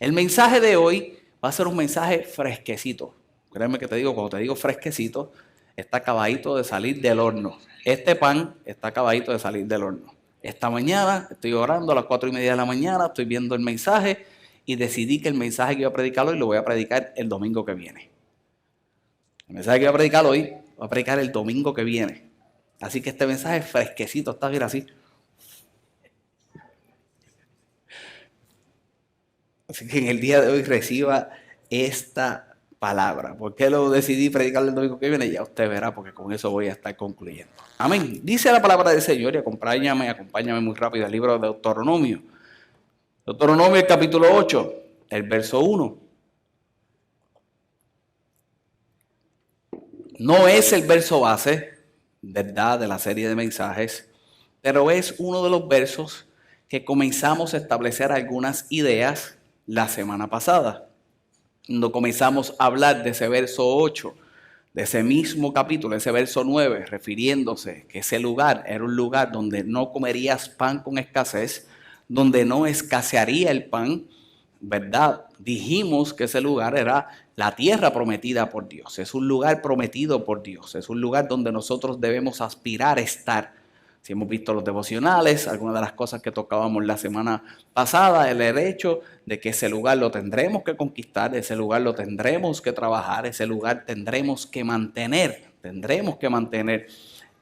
El mensaje de hoy va a ser un mensaje fresquecito. Créeme que te digo, cuando te digo fresquecito, está acabadito de salir del horno. Este pan está acabadito de salir del horno. Esta mañana estoy orando a las 4:30 de la mañana, estoy viendo el mensaje y decidí que el mensaje que iba a predicar hoy lo voy a predicar el domingo que viene. El mensaje que voy a predicar hoy, lo voy a predicar el domingo que viene. Así que este mensaje es fresquecito, está bien así. Así que en el día de hoy reciba esta palabra. ¿Por qué lo decidí predicar el domingo que viene? Ya usted verá, porque con eso voy a estar concluyendo. Amén. Dice la palabra del Señor y acompáñame muy rápido al libro de Deuteronomio. Deuteronomio, el capítulo 8, el verso 1. No es el verso base, ¿verdad?, de la serie de mensajes, pero es uno de los versos que comenzamos a establecer algunas ideas la semana pasada. Cuando comenzamos a hablar de ese verso 8, de ese mismo capítulo, ese verso 9, refiriéndose que ese lugar era un lugar donde no comerías pan con escasez, donde no escasearía el pan, ¿verdad? Dijimos que ese lugar era la tierra prometida por Dios, es un lugar prometido por Dios, es un lugar donde nosotros debemos aspirar a estar. Si hemos visto los devocionales, algunas de las cosas que tocábamos la semana pasada, el hecho de que ese lugar lo tendremos que conquistar, ese lugar lo tendremos que trabajar, ese lugar tendremos que mantener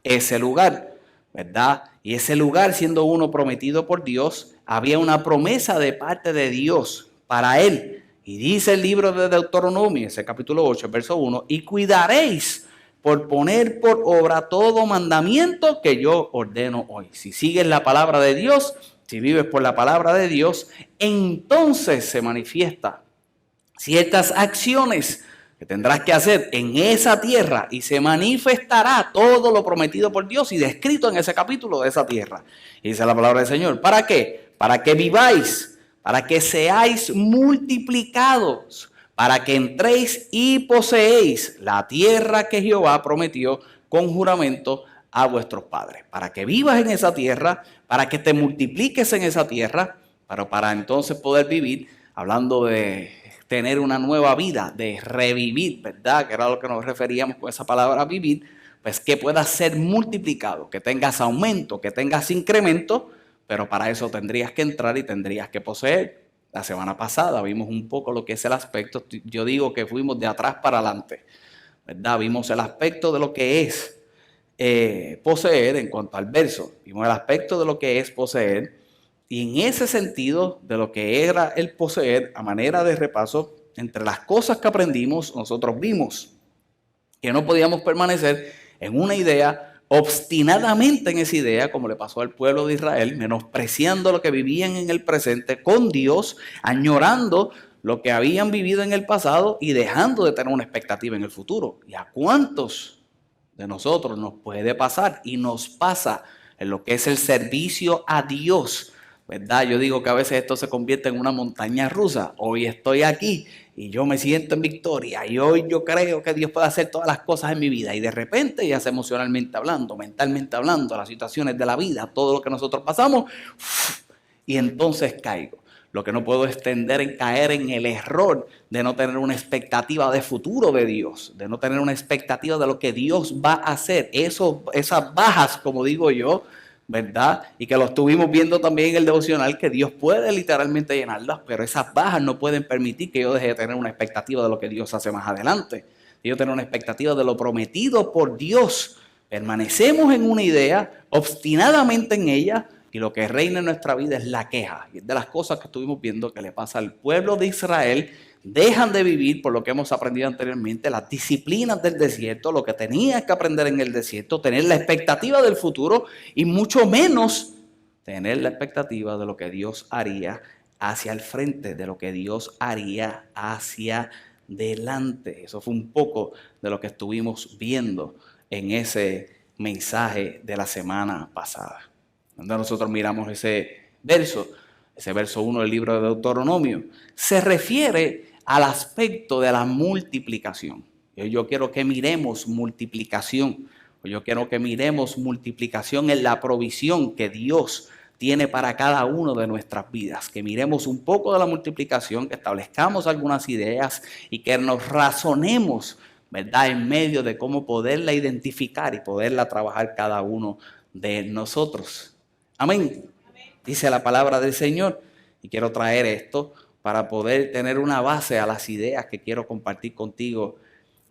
ese lugar, ¿verdad? Y ese lugar, siendo uno prometido por Dios, había una promesa de parte de Dios para él. Y dice el libro de Deuteronomio, ese capítulo 8, verso 1, y cuidaréis por poner por obra todo mandamiento que yo ordeno hoy. Si sigues la palabra de Dios, si vives por la palabra de Dios, entonces se manifiesta ciertas acciones que tendrás que hacer en esa tierra y se manifestará todo lo prometido por Dios y descrito en ese capítulo de esa tierra. Y dice la palabra del Señor, ¿para qué? Para que viváis, para que seáis multiplicados, para que entréis y poseéis la tierra que Jehová prometió con juramento a vuestros padres. Para que vivas en esa tierra, para que te multipliques en esa tierra, pero para entonces poder vivir, hablando de tener una nueva vida, de revivir, ¿verdad? Que era a lo que nos referíamos con esa palabra vivir, pues que puedas ser multiplicado, que tengas aumento, que tengas incremento, pero para eso tendrías que entrar y tendrías que poseer. La semana pasada vimos un poco lo que es el aspecto, yo digo que fuimos de atrás para adelante, ¿verdad? Vimos el aspecto de lo que es poseer en cuanto al verso, vimos el aspecto de lo que es poseer, y en ese sentido de lo que era el poseer, a manera de repaso, entre las cosas que aprendimos, nosotros vimos que no podíamos permanecer en una idea, obstinadamente en esa idea, como le pasó al pueblo de Israel, menospreciando lo que vivían en el presente con Dios, añorando lo que habían vivido en el pasado y dejando de tener una expectativa en el futuro. ¿Y a cuántos de nosotros nos puede pasar? Y nos pasa en lo que es el servicio a Dios, ¿verdad? Yo digo que a veces esto se convierte en una montaña rusa. Hoy estoy aquí y yo me siento en victoria y hoy yo creo que Dios puede hacer todas las cosas en mi vida y de repente, ya sea emocionalmente hablando, mentalmente hablando, las situaciones de la vida, todo lo que nosotros pasamos, y entonces caigo. Lo que no puedo es tender en caer en el error de no tener una expectativa de futuro de Dios, de no tener una expectativa de lo que Dios va a hacer. Esas bajas, como digo yo, ¿verdad? Y que lo estuvimos viendo también en el devocional, que Dios puede literalmente llenarlas, pero esas bajas no pueden permitir que yo deje de tener una expectativa de lo que Dios hace más adelante. Yo tener una expectativa de lo prometido por Dios. Permanecemos en una idea, obstinadamente en ella, y lo que reina en nuestra vida es la queja. Y es de las cosas que estuvimos viendo que le pasa al pueblo de Israel. Dejan de vivir, por lo que hemos aprendido anteriormente, las disciplinas del desierto, lo que tenías que aprender en el desierto, tener la expectativa del futuro y mucho menos tener la expectativa de lo que Dios haría hacia el frente, de lo que Dios haría hacia adelante. Eso fue un poco de lo que estuvimos viendo en ese mensaje de la semana pasada. Cuando nosotros miramos ese verso 1 del libro de Deuteronomio, se refiere al aspecto de la multiplicación. Yo quiero que miremos multiplicación. Yo quiero que miremos multiplicación en la provisión que Dios tiene para cada uno de nuestras vidas. Que miremos un poco de la multiplicación, que establezcamos algunas ideas y que nos razonemos, ¿verdad?, en medio de cómo poderla identificar y poderla trabajar cada uno de nosotros. Amén. Dice la palabra del Señor. Y quiero traer esto para poder tener una base a las ideas que quiero compartir contigo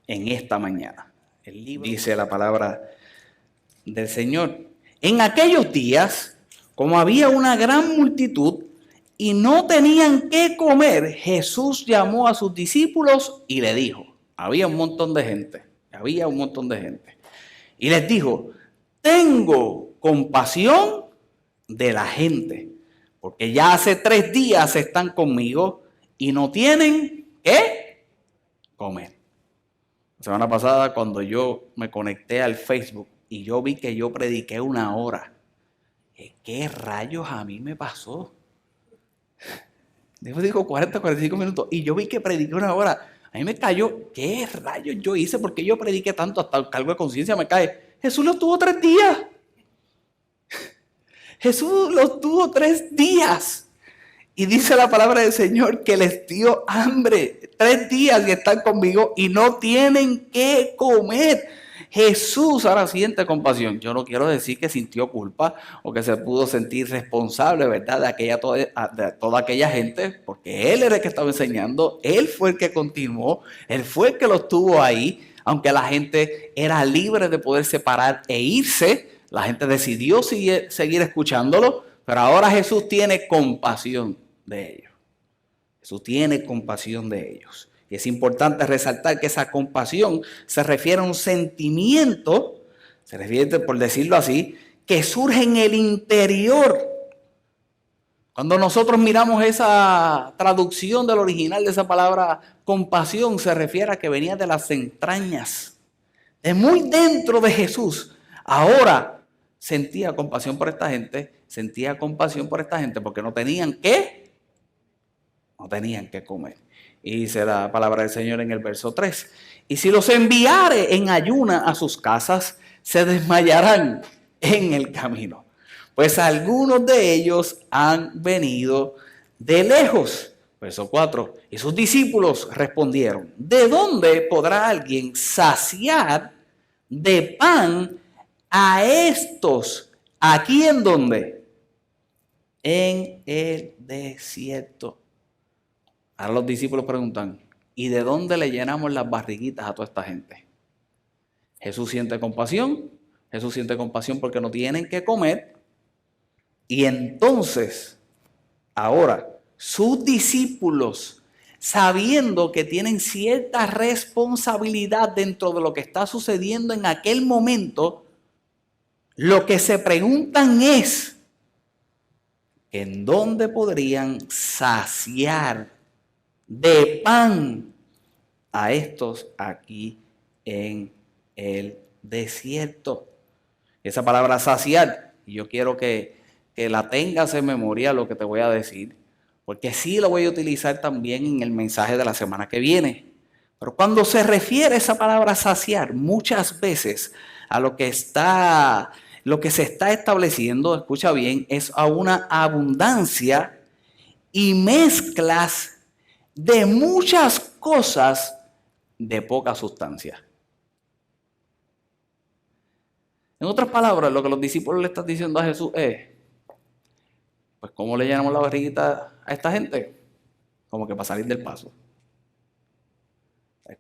en esta mañana. El libro dice la palabra del Señor. En aquellos días, como había una gran multitud y no tenían qué comer, Jesús llamó a sus discípulos y le dijo, había un montón de gente, y les dijo, tengo compasión de la gente, porque ya hace 3 días están conmigo y no tienen qué comer. La semana pasada, cuando yo me conecté al Facebook y yo vi que yo prediqué 1 hora, ¿qué rayos a mí me pasó? Después digo 40, 45 minutos y yo vi que prediqué 1 hora. A mí me cayó, ¿qué rayos yo hice? ¿Por qué yo prediqué tanto? Hasta el cargo de conciencia me cae. Jesús lo tuvo 3 días. Jesús los tuvo 3 días. Y dice la palabra del Señor que les dio hambre. 3 días y están conmigo y no tienen qué comer. Jesús ahora siente compasión. Yo no quiero decir que sintió culpa o que se pudo sentir responsable, ¿verdad?, de toda aquella gente, porque Él era el que estaba enseñando, Él fue el que continuó, Él fue el que los tuvo ahí, aunque la gente era libre de poder separar e irse. La gente decidió seguir escuchándolo, pero ahora Jesús tiene compasión de ellos. Jesús tiene compasión de ellos. Y es importante resaltar que esa compasión se refiere a un sentimiento, se refiere, por decirlo así, que surge en el interior. Cuando nosotros miramos esa traducción del original de esa palabra compasión, se refiere a que venía de las entrañas, de muy dentro de Jesús. Ahora sentía compasión por esta gente, porque no tenían qué comer. Y dice la palabra del Señor en el verso 3. Y si los enviare en ayuna a sus casas, se desmayarán en el camino. Pues algunos de ellos han venido de lejos. Verso 4. Y sus discípulos respondieron, ¿de dónde podrá alguien saciar de pan a estos? ¿Aquí en dónde? En el desierto. Ahora los discípulos preguntan, ¿y de dónde le llenamos las barriguitas a toda esta gente? Jesús siente compasión porque no tienen que comer. Y entonces, ahora, sus discípulos, sabiendo que tienen cierta responsabilidad dentro de lo que está sucediendo en aquel momento, lo que se preguntan es, ¿en dónde podrían saciar de pan a estos aquí en el desierto? Esa palabra saciar, yo quiero que la tengas en memoria lo que te voy a decir, porque sí lo voy a utilizar también en el mensaje de la semana que viene. Pero cuando se refiere esa palabra saciar, muchas veces a lo que se está estableciendo, escucha bien, es a una abundancia y mezclas de muchas cosas de poca sustancia. En otras palabras, lo que los discípulos le están diciendo a Jesús es, pues ¿cómo le llenamos la barriguita a esta gente? Como que para salir del paso.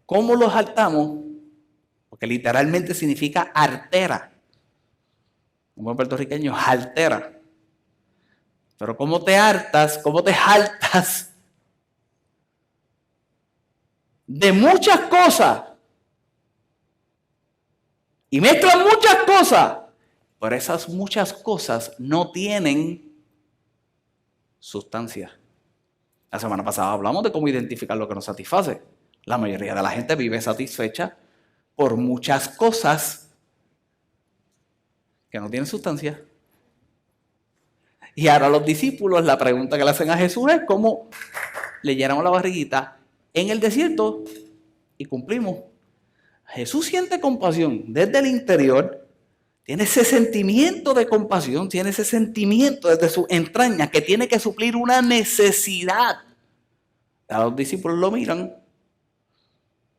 ¿Cómo los hartamos? Porque literalmente significa artera. Como en puertorriqueño, altera. Pero ¿cómo te hartas? ¿Cómo te jaltas de muchas cosas? Y mezclan muchas cosas, pero esas muchas cosas no tienen sustancia. La semana pasada hablamos de cómo identificar lo que nos satisface. La mayoría de la gente vive satisfecha por muchas cosas que no tienen sustancia. Y ahora los discípulos, la pregunta que le hacen a Jesús es cómo le llenamos la barriguita en el desierto y cumplimos. Jesús siente compasión desde el interior, Tiene ese sentimiento de compasión, tiene ese sentimiento desde sus entrañas que tiene que suplir una necesidad. A los discípulos lo miran,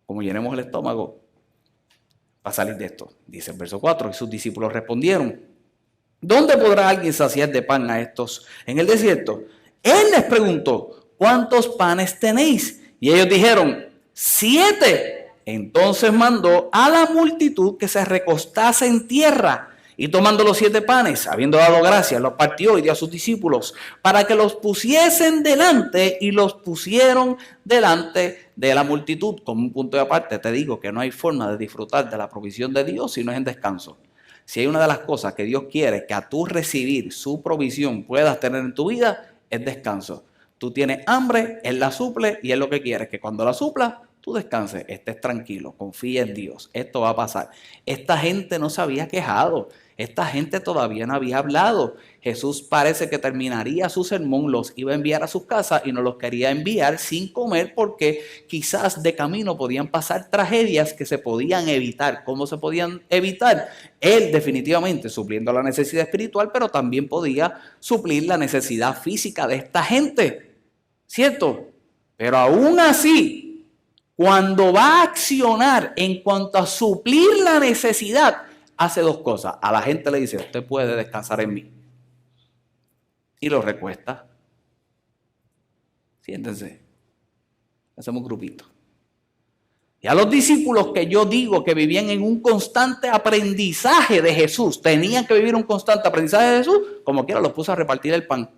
como llenemos el estómago para salir de esto. Dice el verso 4, y sus discípulos respondieron: ¿dónde podrá alguien saciar de pan a estos en el desierto? Él les preguntó: ¿cuántos panes tenéis? Y ellos dijeron: 7. Entonces mandó a la multitud que se recostase en tierra, y tomando los 7 panes, habiendo dado gracias, los partió y dio a sus discípulos para que los pusiesen delante, y los pusieron delante de la multitud. Como un punto de aparte, te digo que no hay forma de disfrutar de la provisión de Dios si no es en descanso. Si hay una de las cosas que Dios quiere que a tú recibir su provisión puedas tener en tu vida, es descanso. Tú tienes hambre, Él la suple, y Él lo que quiere es que cuando la supla, tú descanses, estés tranquilo, confía en Dios. Esto va a pasar. Esta gente no se había quejado. Esta gente todavía no había hablado. Jesús parece que terminaría su sermón, los iba a enviar a sus casas y no los quería enviar sin comer porque quizás de camino podían pasar tragedias que se podían evitar. ¿Cómo se podían evitar? Él definitivamente supliendo la necesidad espiritual, pero también podía suplir la necesidad física de esta gente. ¿Cierto? Pero aún así, cuando va a accionar en cuanto a suplir la necesidad, hace 2 cosas. A la gente le dice: usted puede descansar en mí. Y lo recuesta. Siéntense. Hacemos un grupito. Y a los discípulos que yo digo que vivían en un constante aprendizaje de Jesús, tenían que vivir un constante aprendizaje de Jesús, como quiera los puso a repartir el pan.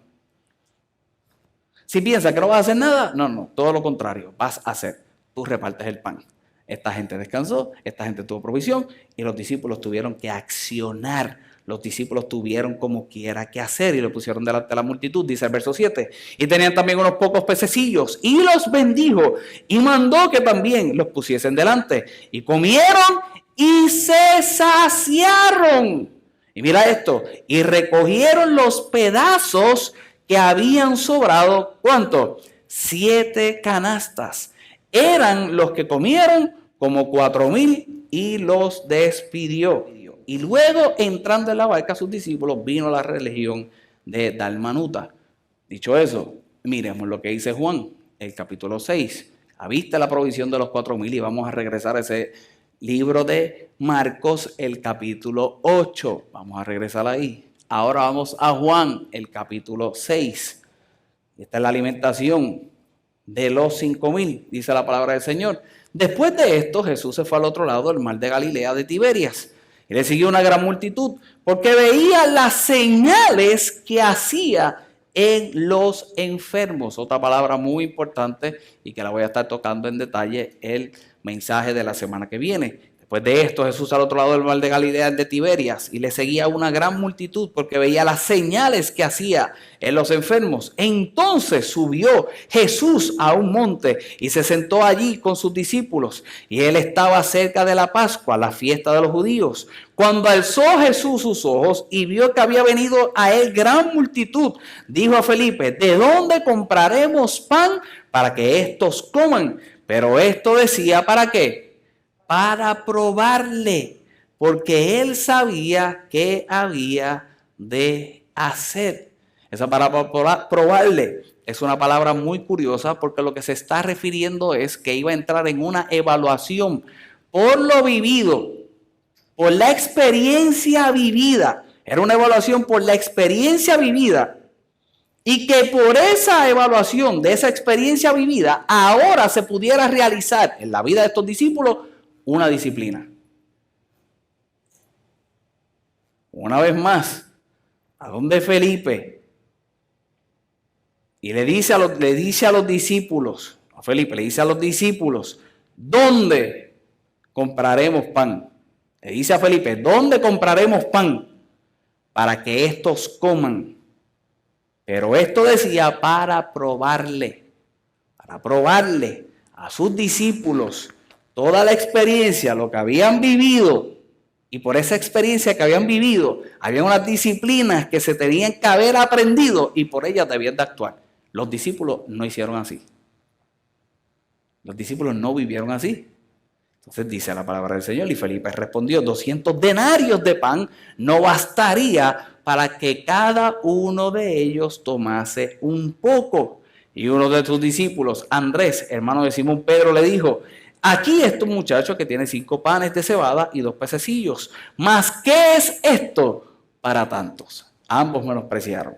Si piensas que no vas a hacer nada, no, todo lo contrario, vas a hacer. Tú repartes el pan. Esta gente descansó, esta gente tuvo provisión y los discípulos tuvieron que accionar. Los discípulos tuvieron como quiera que hacer y lo pusieron delante de la multitud, dice el verso 7. Y tenían también unos pocos pececillos y los bendijo y mandó que también los pusiesen delante. Y comieron y se saciaron. Y mira esto, y recogieron los pedazos que habían sobrado. ¿Cuánto? 7 canastas. Eran los que comieron como 4,000 y los despidió. Y luego, entrando en la barca, sus discípulos, vino la región de Dalmanuta. Dicho eso, miremos lo que dice Juan, el capítulo 6. ¿Viste la provisión de los 4,000? Y vamos a regresar a ese libro de Marcos, el capítulo 8. Vamos a regresar ahí. Ahora vamos a Juan, el capítulo 6. Esta es la alimentación de los 5,000, dice la palabra del Señor. Después de esto, Jesús se fue al otro lado del mar de Galilea de Tiberias. Y le siguió una gran multitud, porque veía las señales que hacía en los enfermos. Otra palabra muy importante y que la voy a estar tocando en detalle el mensaje de la semana que viene. Después de esto, Jesús al otro lado del mar de Galilea de Tiberias, y le seguía una gran multitud porque veía las señales que hacía en los enfermos. Entonces subió Jesús a un monte y se sentó allí con sus discípulos. Y él estaba cerca de la Pascua, la fiesta de los judíos. Cuando alzó Jesús sus ojos y vio que había venido a él gran multitud, dijo a Felipe: ¿de dónde compraremos pan para que estos coman? Pero esto decía, ¿para qué? Para probarle, porque él sabía qué había de hacer. Esa palabra probarle es una palabra muy curiosa, porque lo que se está refiriendo es que iba a entrar en una evaluación por lo vivido, por la experiencia vivida. Era una evaluación por la experiencia vivida. Y que por esa evaluación de esa experiencia vivida, ahora se pudiera realizar en la vida de estos discípulos una disciplina. Una vez más, ¿a dónde Felipe? Y le dice a los discípulos, a Felipe le dice a los discípulos: ¿dónde compraremos pan? Le dice a Felipe: ¿dónde compraremos pan para que estos coman? Pero esto decía para probarle a sus discípulos toda la experiencia, lo que habían vivido. Y por esa experiencia que habían vivido, había unas disciplinas que se tenían que haber aprendido y por ellas debían de actuar. Los discípulos no hicieron así. Los discípulos no vivieron así. Entonces dice la palabra del Señor, y Felipe respondió, 200 denarios de pan no bastaría para que cada uno de ellos tomase un poco. Y uno de sus discípulos, Andrés, hermano de Simón Pedro, le dijo, aquí está un muchacho que tiene 5 panes de cebada y 2 pececillos. ¿Mas qué es esto para tantos? Ambos menospreciaron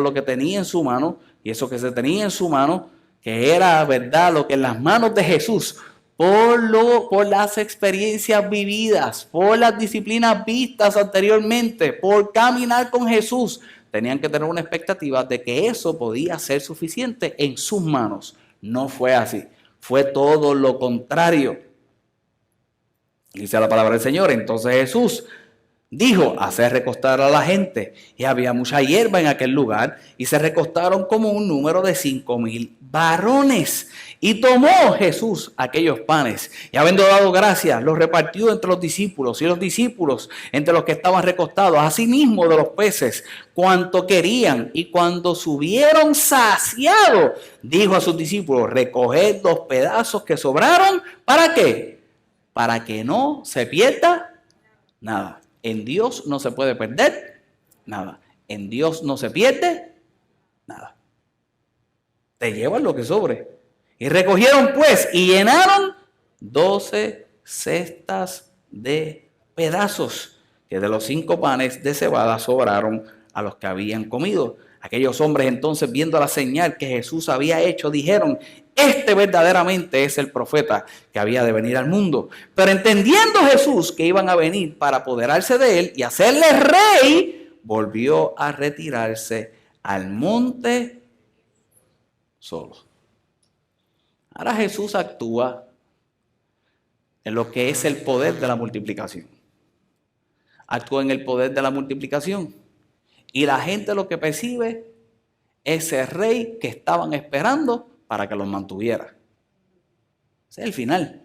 lo que tenía en su mano, y eso que se tenía en su mano, que era, verdad, lo que en las manos de Jesús, por las experiencias vividas, por las disciplinas vistas anteriormente, por caminar con Jesús, tenían que tener una expectativa de que eso podía ser suficiente en sus manos. No fue así, fue todo lo contrario. Dice la palabra del Señor, entonces Jesús dijo, hacer recostar a la gente. Y había mucha hierba en aquel lugar, y se recostaron como un número de 5,000 varones. Y tomó Jesús aquellos panes, y habiendo dado gracias, los repartió entre los discípulos, y los discípulos entre los que estaban recostados, asimismo de los peces, cuanto querían. Y cuando subieron saciados, dijo a sus discípulos, recoged los pedazos que sobraron. ¿Para qué? Para que no se pierda nada. En Dios no se puede perder nada. En Dios no se pierde nada. Te llevan lo que sobre. Y recogieron pues y llenaron 12 cestas de pedazos, que de los 5 panes de cebada sobraron a los que habían comido. Aquellos hombres entonces, viendo la señal que Jesús había hecho, dijeron, este verdaderamente es el profeta que había de venir al mundo. Pero entendiendo Jesús que iban a venir para apoderarse de él y hacerle rey, volvió a retirarse al monte solo. Ahora Jesús actúa en lo que es el poder de la multiplicación. Actúa en el poder de la multiplicación. Y la gente lo que percibe es ese rey que estaban esperando para que los mantuviera. Ese es el final.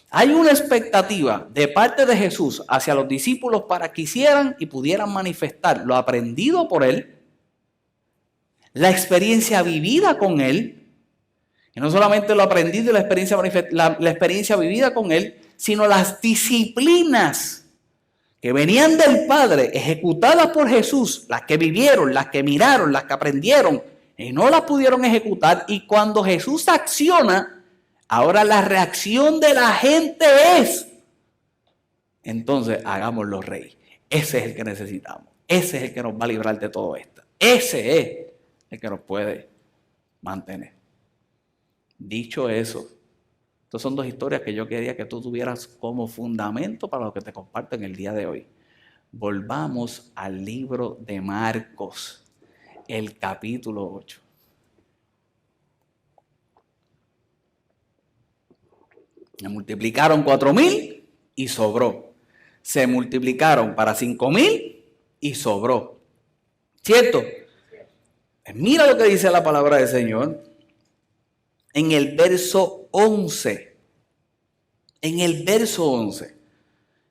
Hay una expectativa de parte de Jesús hacia los discípulos para que hicieran y pudieran manifestar lo aprendido por él, la experiencia vivida con él, y no solamente lo aprendido y la experiencia vivida con él, sino las disciplinas que venían del Padre, ejecutadas por Jesús, las que vivieron, las que miraron, las que aprendieron, y no las pudieron ejecutar. Y cuando Jesús acciona, ahora la reacción de la gente es, entonces hagámoslo rey. Ese es el que necesitamos. Ese es el que nos va a librar de todo esto. Ese es el que nos puede mantener. Dicho eso, estas son 2 historias que yo quería que tú tuvieras como fundamento para lo que te comparto en el día de hoy. Volvamos al libro de Marcos, el capítulo 8. Se multiplicaron 4,000 y sobró. Se multiplicaron para 5,000 y sobró. ¿Cierto? Mira lo que dice la palabra del Señor en el verso 11. En el verso 11.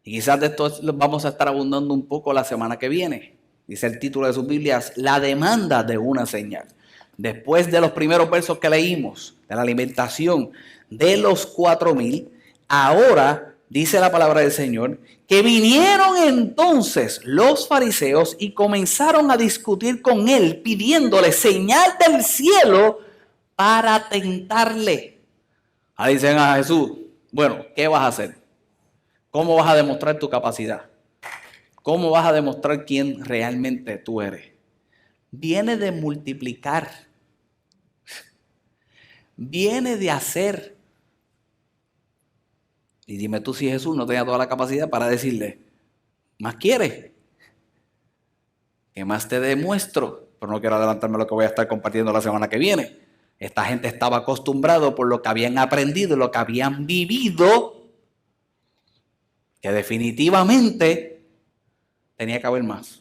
Y quizás de esto vamos a estar abundando un poco la semana que viene. Dice el título de sus Biblias, la demanda de una señal. Después de los primeros versos que leímos, de la alimentación de los 4,000, ahora dice la palabra del Señor, que vinieron entonces los fariseos y comenzaron a discutir con él, pidiéndole señal del cielo para tentarle. Ahí dicen a Jesús, bueno, ¿qué vas a hacer? ¿Cómo vas a demostrar tu capacidad? ¿Cómo vas a demostrar quién realmente tú eres? Viene de multiplicar. Viene de hacer. Y dime tú si Jesús no tenía toda la capacidad para decirle, ¿más quieres? ¿Qué más te demuestro? Pero no quiero adelantarme lo que voy a estar compartiendo la semana que viene. Esta gente estaba acostumbrado por lo que habían aprendido, lo que habían vivido, que definitivamente tenía que haber más.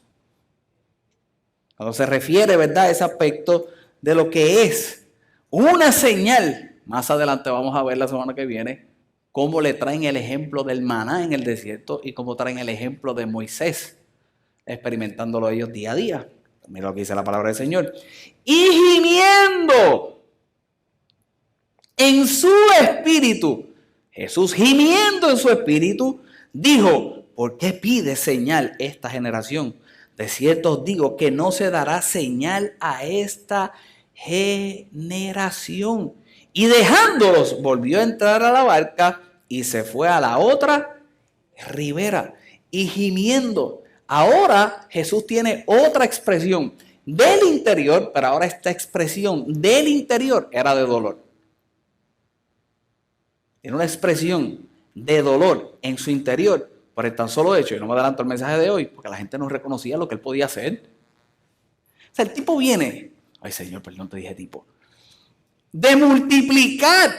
Cuando se refiere, ¿verdad?, a ese aspecto de lo que es una señal, más adelante vamos a ver la semana que viene, cómo le traen el ejemplo del maná en el desierto y cómo traen el ejemplo de Moisés, experimentándolo ellos día a día. Mira lo que dice la palabra del Señor. Y gimiendo, en su espíritu. Jesús, gimiendo en su espíritu, dijo: ¿por qué pide señal esta generación? De cierto os digo que no se dará señal a esta generación. Y dejándolos, volvió a entrar a la barca y se fue a la otra ribera. Y gimiendo. Ahora Jesús tiene otra expresión del interior, pero ahora esta expresión del interior era de dolor. Tiene una expresión de dolor en su interior por el tan solo hecho, y no me adelanto el mensaje de hoy, porque la gente no reconocía lo que él podía hacer. O sea, el tipo viene, ay Señor, perdón, te dije tipo, de multiplicar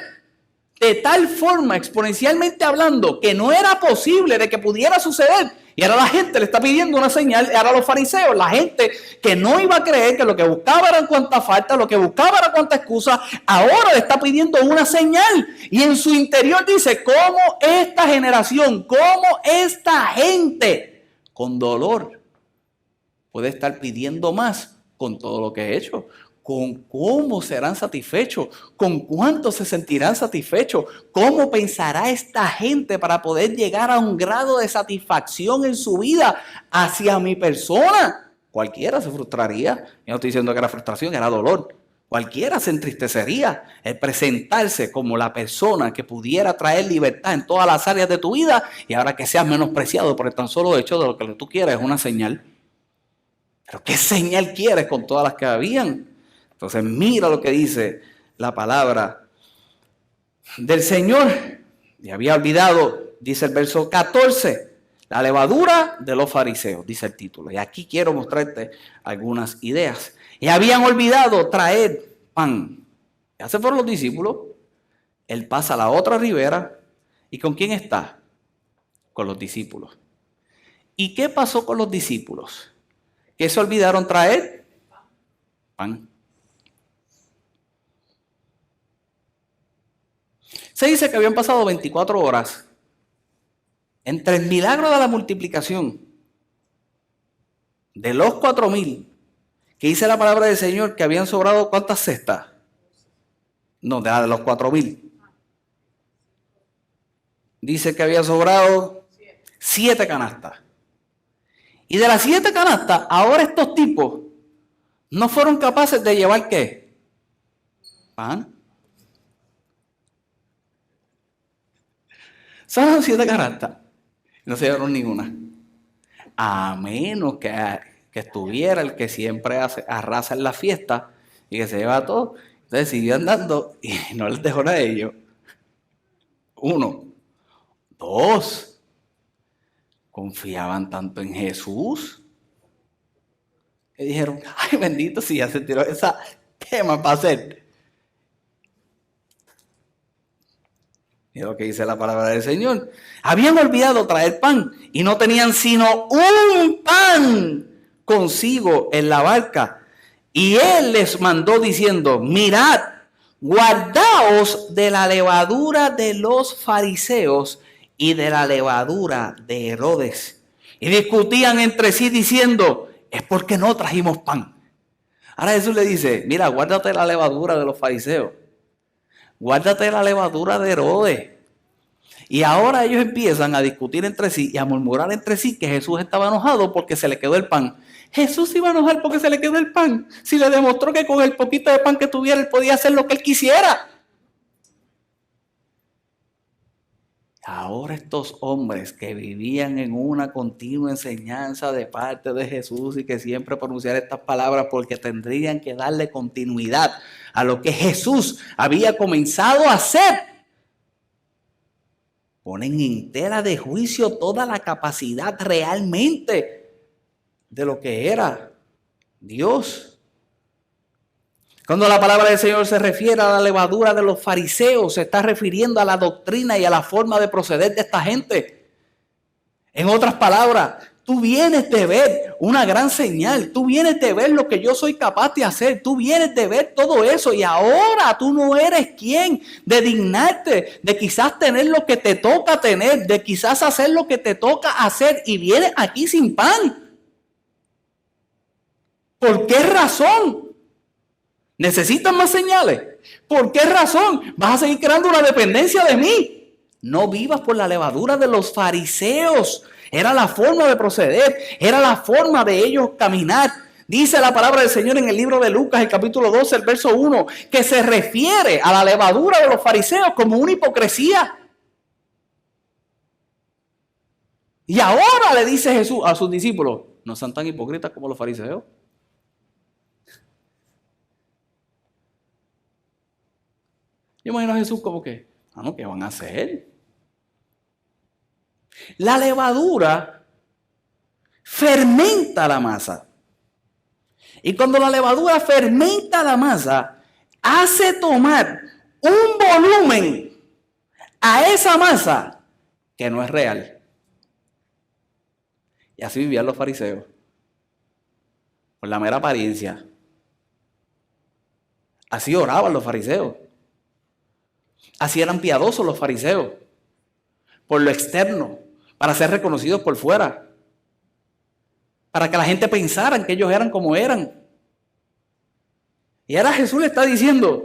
de tal forma, exponencialmente hablando, que no era posible de que pudiera suceder. Y ahora la gente le está pidiendo una señal. Y ahora los fariseos, la gente que no iba a creer, que lo que buscaba era cuánta falta, lo que buscaba era cuánta excusa, ahora le está pidiendo una señal. Y en su interior dice: ¿cómo esta generación, cómo esta gente con dolor puede estar pidiendo más con todo lo que he hecho? ¿Con cómo serán satisfechos? ¿Con cuánto se sentirán satisfechos? ¿Cómo pensará esta gente para poder llegar a un grado de satisfacción en su vida hacia mi persona? Cualquiera se frustraría. Yo no estoy diciendo que era frustración, era dolor. Cualquiera se entristecería el presentarse como la persona que pudiera traer libertad en todas las áreas de tu vida, y ahora que seas menospreciado por el tan solo hecho de lo que tú quieres es una señal. ¿Pero qué señal quieres con todas las que habían? Entonces mira lo que dice la palabra del Señor. Y había olvidado, dice el verso 14, la levadura de los fariseos, dice el título. Y aquí quiero mostrarte algunas ideas. Y habían olvidado traer pan. Ya se fueron los discípulos. Él pasa a la otra ribera. ¿Y con quién está? Con los discípulos. ¿Y qué pasó con los discípulos? ¿Qué se olvidaron traer? Pan. Se dice que habían pasado 24 horas entre el milagro de la multiplicación de los 4,000, que dice la palabra del Señor que habían sobrado ¿cuántas cestas? No, de los 4,000. Dice que había sobrado 7 canastas. Y de las 7 canastas, ahora estos tipos no fueron capaces de llevar ¿qué? Pan. Son 7 canastas. No se llevaron ninguna. A menos que estuviera el que siempre arrasa en la fiesta y que se lleva todo. Entonces siguió andando y no les dejó nada a ellos. 1. 2. Confiaban tanto en Jesús que dijeron: ay, bendito, si ya se tiró esa, ¿qué más va a hacer? Es lo que dice la palabra del Señor. Habían olvidado traer pan y no tenían sino un pan consigo en la barca. Y él les mandó diciendo: mirad, guardaos de la levadura de los fariseos y de la levadura de Herodes. Y discutían entre sí diciendo: es porque no trajimos pan. Ahora Jesús le dice: mira, guárdate la levadura de los fariseos. Guárdate la levadura de Herodes. Y ahora ellos empiezan a discutir entre sí y a murmurar entre sí que Jesús estaba enojado porque se le quedó el pan. Jesús se iba a enojar porque se le quedó el pan, si le demostró que con el poquito de pan que tuviera él podía hacer lo que él quisiera. Ahora estos hombres que vivían en una continua enseñanza de parte de Jesús y que siempre pronunciar estas palabras porque tendrían que darle continuidad a lo que Jesús había comenzado a hacer, ponen en tela de juicio toda la capacidad realmente de lo que era Dios. Cuando la palabra del Señor se refiere a la levadura de los fariseos, se está refiriendo a la doctrina y a la forma de proceder de esta gente. En otras palabras, tú vienes de ver una gran señal, tú vienes de ver lo que yo soy capaz de hacer, tú vienes de ver todo eso y ahora tú no eres quien de dignarte, de quizás tener lo que te toca tener, de quizás hacer lo que te toca hacer y vienes aquí sin pan. ¿Por qué razón? ¿Necesitan más señales? ¿Por qué razón vas a seguir creando una dependencia de mí? No vivas por la levadura de los fariseos. Era la forma de proceder, era la forma de ellos caminar. Dice la palabra del Señor en el libro de Lucas, el capítulo 12, el verso 1, que se refiere a la levadura de los fariseos como una hipocresía. Y ahora le dice Jesús a sus discípulos, no sean tan hipócritas como los fariseos. Yo imagino a Jesús como que, ¿qué van a hacer? La levadura fermenta la masa. Y cuando la levadura fermenta la masa, hace tomar un volumen a esa masa que no es real. Y así vivían los fariseos, por la mera apariencia. Así oraban los fariseos. Así eran piadosos los fariseos, por lo externo, para ser reconocidos por fuera, para que la gente pensara que ellos eran como eran. Y ahora Jesús le está diciendo,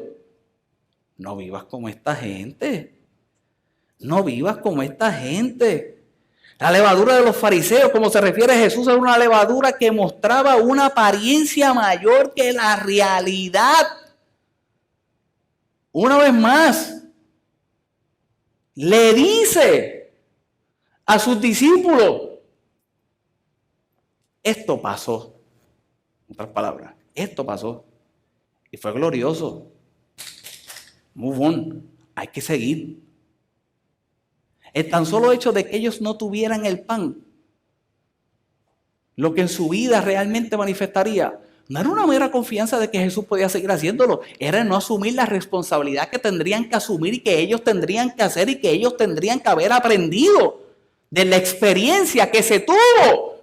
no vivas como esta gente, no vivas como esta gente. La levadura de los fariseos, como se refiere a Jesús, era una levadura que mostraba una apariencia mayor que la realidad. Una vez más, le dice a sus discípulos, esto pasó. En otras palabras, esto pasó. Y fue glorioso. Move on. Hay que seguir. El tan solo hecho de que ellos no tuvieran el pan, lo que en su vida realmente manifestaría, no era una mera confianza de que Jesús podía seguir haciéndolo, era no asumir la responsabilidad que tendrían que asumir y que ellos tendrían que hacer y que ellos tendrían que haber aprendido de la experiencia que se tuvo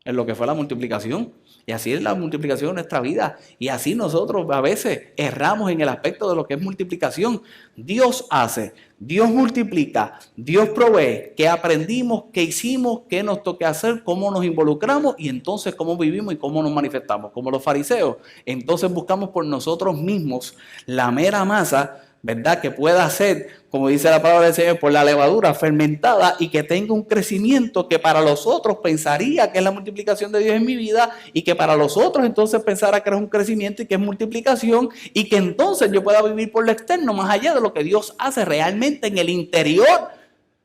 en lo que fue la multiplicación. Y así es la multiplicación de nuestra vida. Y así nosotros a veces erramos en el aspecto de lo que es multiplicación. Dios hace, Dios multiplica, Dios provee. ¿Qué aprendimos? ¿Qué hicimos? ¿Qué nos toca hacer? ¿Cómo nos involucramos? Y entonces cómo vivimos y cómo nos manifestamos. Como los fariseos. Entonces buscamos por nosotros mismos la mera masa, ¿verdad? Que pueda ser, como dice la palabra del Señor, por la levadura fermentada y que tenga un crecimiento que para los otros pensaría que es la multiplicación de Dios en mi vida y que para los otros entonces pensara que es un crecimiento y que es multiplicación y que entonces yo pueda vivir por lo externo más allá de lo que Dios hace realmente en el interior.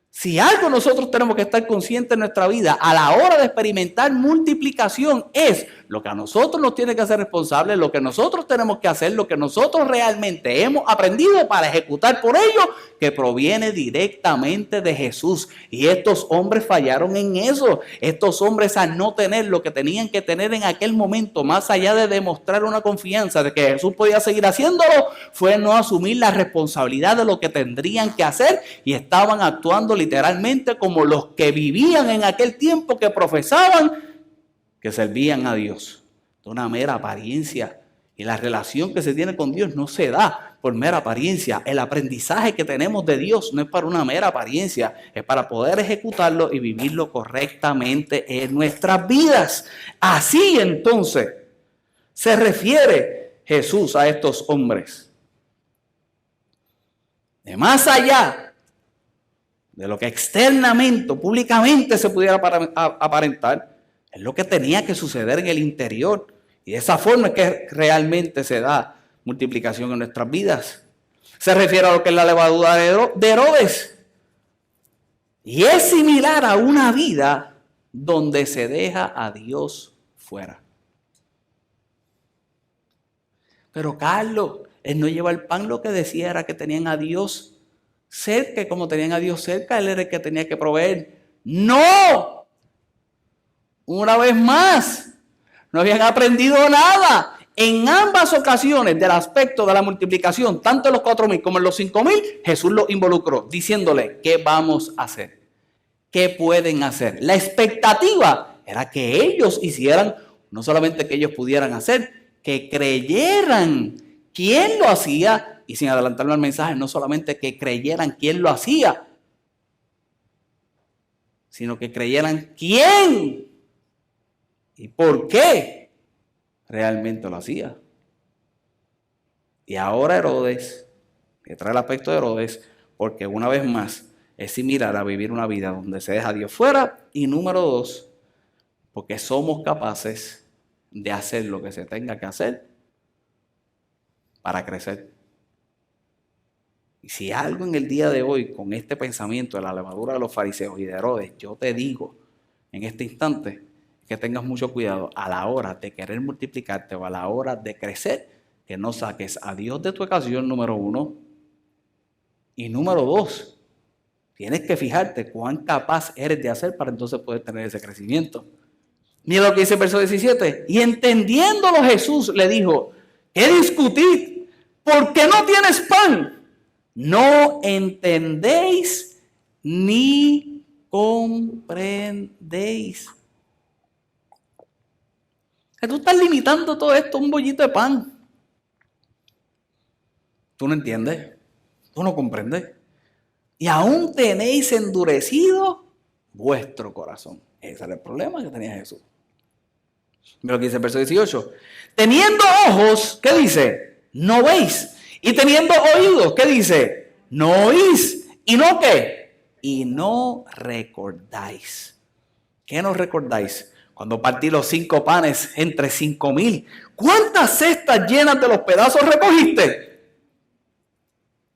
Si algo nosotros tenemos que estar conscientes en nuestra vida a la hora de experimentar multiplicación es lo que a nosotros nos tiene que hacer responsables, lo que nosotros tenemos que hacer, lo que nosotros realmente hemos aprendido para ejecutar por ello, que proviene directamente de Jesús. Y estos hombres fallaron en eso. Estos hombres, al no tener lo que tenían que tener en aquel momento, más allá de demostrar una confianza de que Jesús podía seguir haciéndolo, fue no asumir la responsabilidad de lo que tendrían que hacer y estaban actuando literalmente como los que vivían en aquel tiempo, que profesaban que servían a Dios. De una mera apariencia. Y la relación que se tiene con Dios no se da por mera apariencia. El aprendizaje que tenemos de Dios no es para una mera apariencia, es para poder ejecutarlo y vivirlo correctamente en nuestras vidas. Así entonces se refiere Jesús a estos hombres. De más allá de lo que externamente, públicamente se pudiera aparentar, es lo que tenía que suceder en el interior. Y de esa forma es que realmente se da multiplicación en nuestras vidas. Se refiere a lo que es la levadura de Herodes. Y es similar a una vida donde se deja a Dios fuera. Pero Carlos, él no lleva el pan, lo que decía era que tenían a Dios cerca. Y como tenían a Dios cerca, él era el que tenía que proveer. ¡No! Una vez más, no habían aprendido nada. En ambas ocasiones del aspecto de la multiplicación, tanto en los 4,000 como en los 5,000, Jesús los involucró, diciéndole, ¿qué vamos a hacer? ¿Qué pueden hacer? La expectativa era que ellos hicieran, no solamente que ellos pudieran hacer, que creyeran quién lo hacía, y sin adelantarme al mensaje, no solamente que creyeran quién lo hacía, sino que creyeran quién y por qué realmente lo hacía. Y ahora Herodes, que trae el aspecto de Herodes, porque una vez más es similar a vivir una vida donde se deja a Dios fuera. Y número 2, porque somos capaces de hacer lo que se tenga que hacer para crecer. Y si algo en el día de hoy, con este pensamiento de la levadura de los fariseos y de Herodes, yo te digo en este instante, que tengas mucho cuidado a la hora de querer multiplicarte o a la hora de crecer, que no saques a Dios de tu ecuación, número 1. Y número 2, tienes que fijarte cuán capaz eres de hacer para entonces poder tener ese crecimiento. Mira lo que dice el verso 17. Y entendiéndolo Jesús le dijo, ¿qué discutid? ¿Por qué no tienes pan? No entendéis ni comprendéis. Que tú estás limitando todo esto a un bollito de pan. Tú no entiendes, tú no comprendes. Y aún tenéis endurecido vuestro corazón. Ese era el problema que tenía Jesús. Mira lo que dice el verso 18. Teniendo ojos, ¿qué dice? No veis. Y teniendo oídos, ¿qué dice? No oís. ¿Y no qué? Y no recordáis. ¿Qué no recordáis? Cuando partí los 5 panes entre 5,000, ¿cuántas cestas llenas de los pedazos recogiste?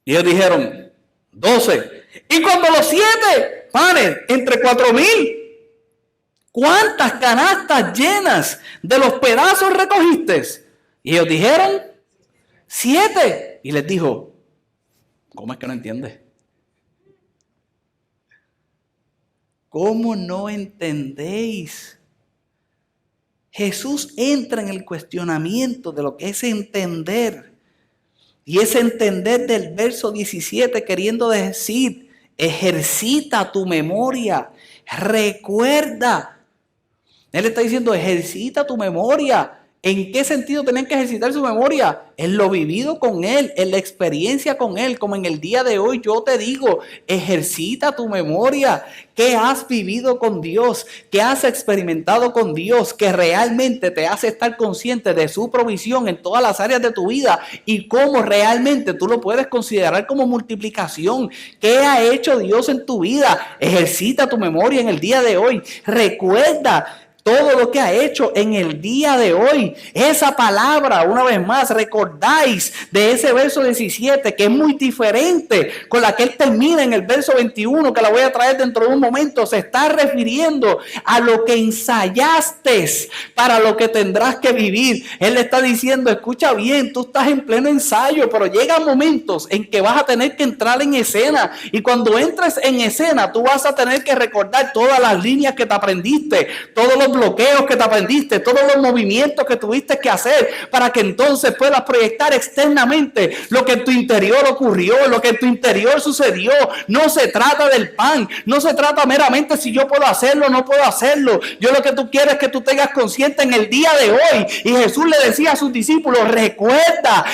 Y ellos dijeron, 12. Y cuando los 7 panes entre 4,000, ¿cuántas canastas llenas de los pedazos recogiste? Y ellos dijeron, 7. Y les dijo, ¿cómo es que no entiendes? ¿Cómo no entendéis? Jesús entra en el cuestionamiento de lo que es entender. Y ese entender del verso 17 queriendo decir, ejercita tu memoria, recuerda. Él está diciendo, ejercita tu memoria. ¿En qué sentido tienen que ejercitar su memoria? En lo vivido con Él, en la experiencia con Él, como en el día de hoy yo te digo, ejercita tu memoria. ¿Qué has vivido con Dios? ¿Qué has experimentado con Dios? Que realmente te hace estar consciente de su provisión en todas las áreas de tu vida y cómo realmente tú lo puedes considerar como multiplicación. ¿Qué ha hecho Dios en tu vida? Ejercita tu memoria en el día de hoy. Recuerda todo lo que ha hecho en el día de hoy. Esa palabra, una vez más, recordáis de ese verso 17, que es muy diferente con la que él termina en el verso 21, que la voy a traer dentro de un momento. Se está refiriendo a lo que ensayaste para lo que tendrás que vivir. Él le está diciendo, escucha bien, tú estás en pleno ensayo, pero llegan momentos en que vas a tener que entrar en escena. Y cuando entres en escena, tú vas a tener que recordar todas las líneas que te aprendiste, todos los bloqueos que te aprendiste, todos los movimientos que tuviste que hacer para que entonces puedas proyectar externamente lo que en tu interior ocurrió, lo que en tu interior sucedió. No se trata del pan, no se trata meramente si yo puedo hacerlo o no puedo hacerlo. Yo lo que tú quieres es que tú tengas consciente en el día de hoy. Y Jesús le decía a sus discípulos, recuerda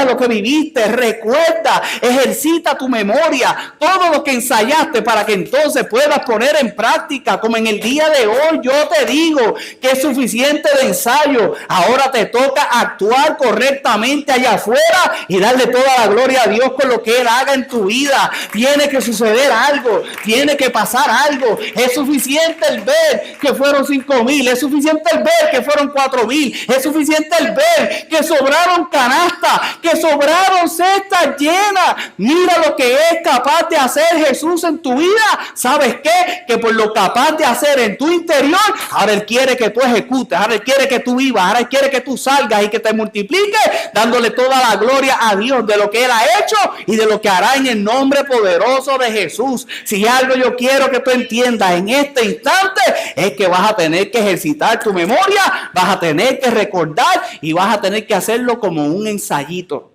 lo que viviste, recuerda, ejercita tu memoria, todo lo que ensayaste para que entonces puedas poner en práctica, como en el día de hoy yo te digo que es suficiente de ensayo. Ahora te toca actuar correctamente allá afuera y darle toda la gloria a Dios con lo que Él haga en tu vida. Tiene que suceder algo, tiene que pasar algo. Es suficiente el ver que fueron 5,000, es suficiente el ver que fueron 4,000, es suficiente el ver que sobraron canastas, que sobraron cestas llenas. Mira lo que es capaz de hacer Jesús en tu vida. ¿Sabes qué? Que por lo capaz de hacer en tu interior, ahora Él quiere que tú ejecutes, ahora Él quiere que tú vivas, ahora Él quiere que tú salgas y que te multipliques, dándole toda la gloria a Dios de lo que Él ha hecho y de lo que hará en el nombre poderoso de Jesús. Si algo yo quiero que tú entiendas en este instante, es que vas a tener que ejercitar tu memoria, vas a tener que recordar y vas a tener que hacerlo como un ensayito.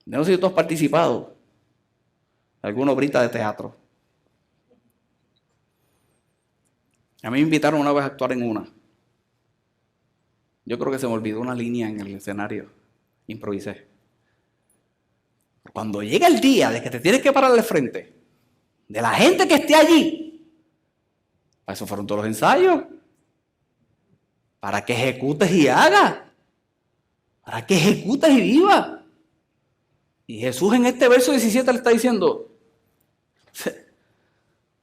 No sé si tú has participado en alguna obrita de teatro. A mí me invitaron una vez a actuar en una. Yo creo que se me olvidó una línea en el escenario. Improvisé. Cuando llega el día de que te tienes que parar al frente de la gente que esté allí, para eso fueron todos los ensayos. Para que ejecutes y hagas. para que ejecutes y vivas. Y Jesús en este verso 17 le está diciendo,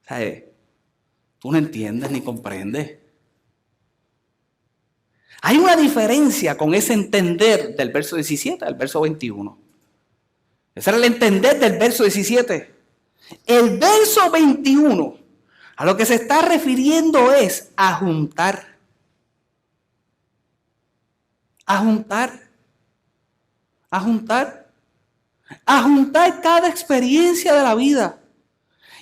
¿sabes? Tú no entiendes ni comprendes. Hay una diferencia con ese entender del verso 17 al verso 21. Ese era el entender del verso 17. El verso 21 a lo que se está refiriendo es a juntar. A juntar. A juntar. A juntar cada experiencia de la vida.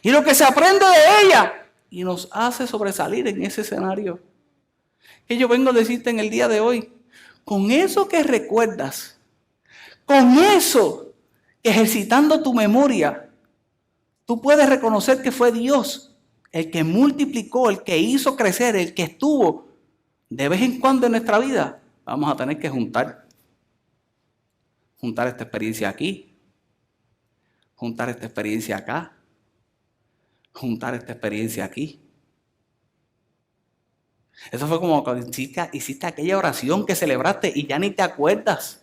Y lo que se aprende de ella. Y nos hace sobresalir en ese escenario. Que yo vengo a decirte en el día de hoy. Con eso que recuerdas. Con eso que ejercitando tu memoria. Tú puedes reconocer que fue Dios el que multiplicó, el que hizo crecer, el que estuvo de vez en cuando en nuestra vida. Vamos a tener que juntar esta experiencia aquí, juntar esta experiencia acá, juntar esta experiencia aquí. Eso fue como cuando hiciste aquella oración que celebraste y ya ni te acuerdas.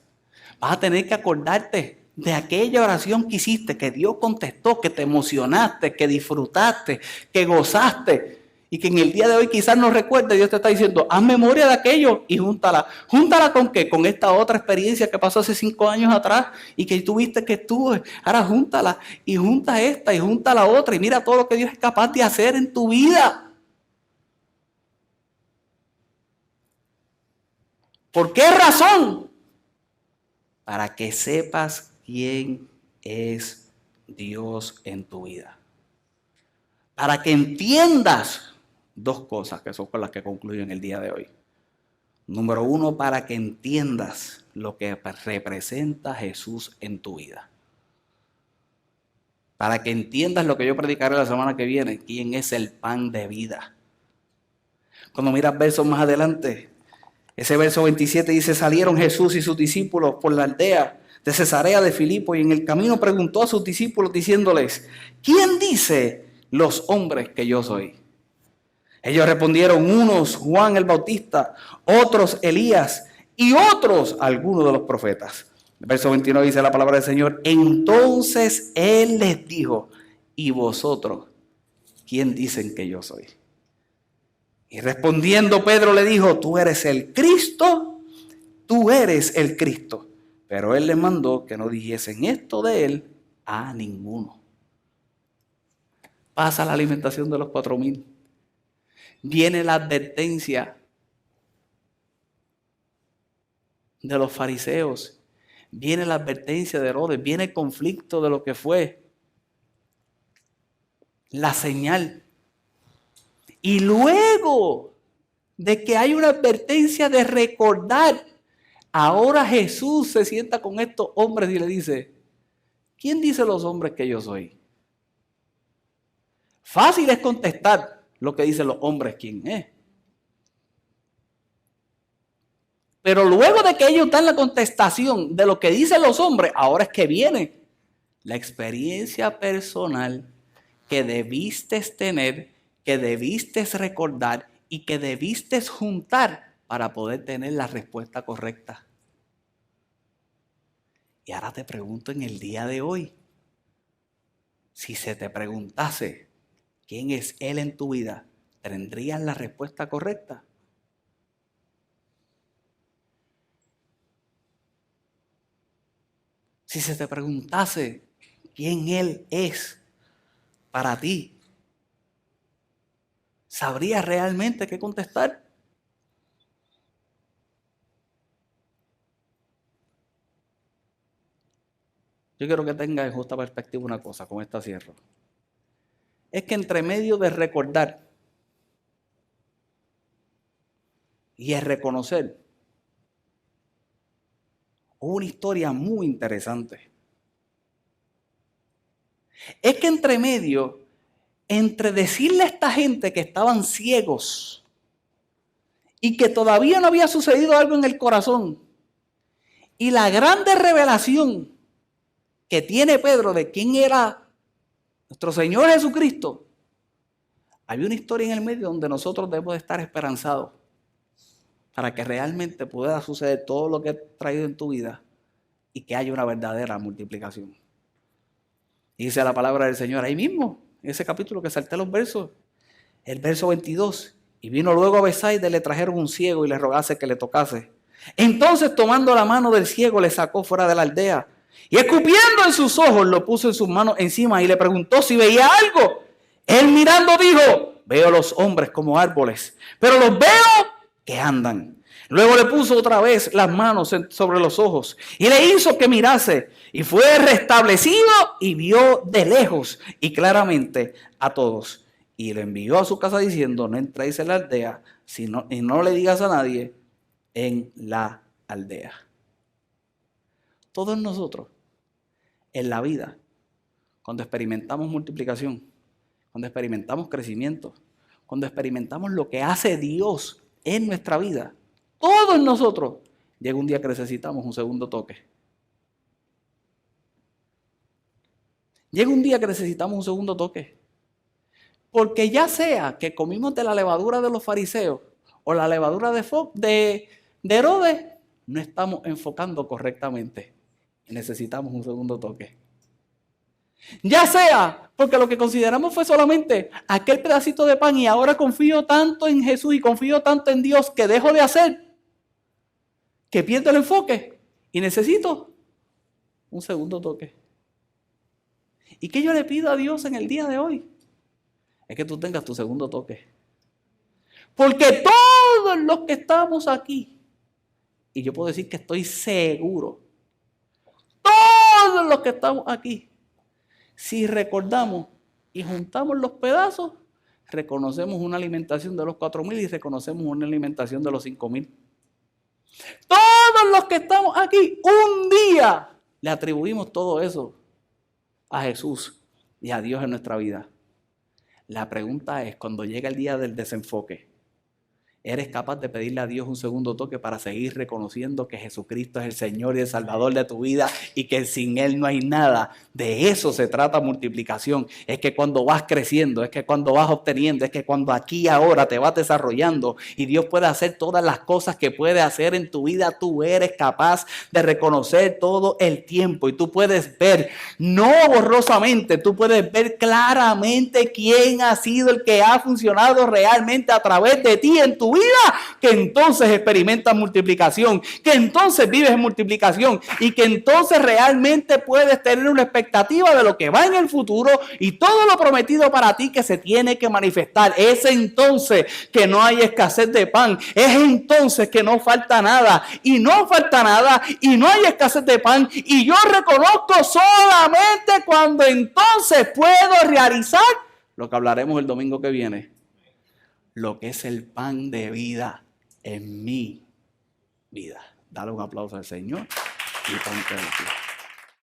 Vas a tener que acordarte de aquella oración que hiciste, que Dios contestó, que te emocionaste, que disfrutaste, que gozaste. Y que en el día de hoy quizás no recuerdes, Dios te está diciendo, haz memoria de aquello y júntala. ¿Júntala con qué? Con esta otra experiencia que pasó hace 5 años atrás y que tuviste que estuvo. Ahora júntala y junta esta y junta la otra y mira todo lo que Dios es capaz de hacer en tu vida. ¿Por qué razón? Para que sepas quién es Dios en tu vida. Para que entiendas 2 cosas que son con las que concluyo en el día de hoy. Número 1, para que entiendas lo que representa Jesús en tu vida. Para que entiendas lo que yo predicaré la semana que viene, quién es el pan de vida. Cuando miras versos más adelante, ese verso 27 dice, salieron Jesús y sus discípulos por la aldea de Cesarea de Filipo y en el camino preguntó a sus discípulos diciéndoles, ¿quién dice los hombres que yo soy? Ellos respondieron, unos Juan el Bautista, otros Elías y otros algunos de los profetas. El verso 29 dice la palabra del Señor, entonces Él les dijo, ¿y vosotros quién dicen que yo soy? Y respondiendo Pedro le dijo, tú eres el Cristo, tú eres el Cristo. Pero Él les mandó que no dijesen esto de Él a ninguno. Pasa la alimentación de los 4,000. Viene la advertencia de los fariseos. Viene la advertencia de Herodes. Viene el conflicto de lo que fue la señal. Y luego de que hay una advertencia de recordar, ahora Jesús se sienta con estos hombres y le dice, ¿quién dice los hombres que yo soy? Fácil es contestar lo que dicen los hombres, quién es. Pero luego de que ellos dan la contestación de lo que dicen los hombres, ahora es que viene la experiencia personal que debiste tener, que debiste recordar y que debiste juntar para poder tener la respuesta correcta. Y ahora te pregunto en el día de hoy, si se te preguntase quién es Él en tu vida, ¿tendrías la respuesta correcta? Si se te preguntase quién Él es para ti, ¿sabrías realmente qué contestar? Yo quiero que tengas en justa perspectiva una cosa, con esta cierro. Es que entre medio de recordar y el reconocer, hubo una historia muy interesante. Es que entre medio, entre decirle a esta gente que estaban ciegos y que todavía no había sucedido algo en el corazón, y la grande revelación que tiene Pedro de quién era nuestro Señor Jesucristo, había una historia en el medio donde nosotros debemos de estar esperanzados. para que realmente pueda suceder todo lo que he traído en tu vida y que haya una verdadera multiplicación. Y dice la palabra del Señor ahí mismo, en ese capítulo que salté los versos, el verso 22. Y vino luego a Betsaida y le trajeron un ciego y le rogase que le tocase. Entonces, tomando la mano del ciego, le sacó fuera de la aldea. Y escupiendo en sus ojos, lo puso en sus manos encima y le preguntó si veía algo. Él mirando dijo: veo los hombres como árboles, pero los veo que andan. Luego le puso otra vez las manos sobre los ojos y le hizo que mirase. Y fue restablecido y vio de lejos y claramente a todos. Y lo envió a su casa diciendo: no entréis en la aldea y no le digas a nadie en la aldea. Todos nosotros en la vida, cuando experimentamos multiplicación, cuando experimentamos crecimiento, cuando experimentamos lo que hace Dios en nuestra vida, todos nosotros llega un día que necesitamos un segundo toque. Llega un día que necesitamos un segundo toque. Porque ya sea que comimos de la levadura de los fariseos o la levadura de Herodes, no estamos enfocando correctamente y necesitamos un segundo toque. Ya sea porque lo que consideramos fue solamente aquel pedacito de pan y ahora confío tanto en Jesús y confío tanto en Dios que dejo de hacer, que pierdo el enfoque y necesito un segundo toque. ¿Y qué yo le pido a Dios en el día de hoy? Es que tú tengas tu segundo toque. Porque todos los que estamos aquí, y yo puedo decir que estoy seguro, todos los que estamos aquí, si recordamos y juntamos los pedazos, reconocemos una alimentación de los 4,000 y reconocemos una alimentación de los 5,000. Todos los que estamos aquí, un día le atribuimos todo eso a Jesús y a Dios en nuestra vida. La pregunta es, cuando llega el día del desenfoque, ¿eres capaz de pedirle a Dios un segundo toque para seguir reconociendo que Jesucristo es el Señor y el Salvador de tu vida y que sin Él no hay nada? De eso se trata multiplicación. Es que cuando vas creciendo, es que cuando vas obteniendo, es que cuando aquí y ahora te vas desarrollando y Dios puede hacer todas las cosas que puede hacer en tu vida, tú eres capaz de reconocer todo el tiempo y tú puedes ver, no borrosamente, tú puedes ver claramente quién ha sido el que ha funcionado realmente a través de ti en tu vida, que entonces experimentas multiplicación, que entonces vives en multiplicación y que entonces realmente puedes tener una expectativa de lo que va en el futuro y todo lo prometido para ti que se tiene que manifestar. Es entonces que no hay escasez de pan, es entonces que no falta nada y no falta nada y no hay escasez de pan, y yo reconozco solamente cuando entonces puedo realizar lo que hablaremos el domingo que viene, lo que es el pan de vida en mi vida. Dale un aplauso al Señor y ponte de pie.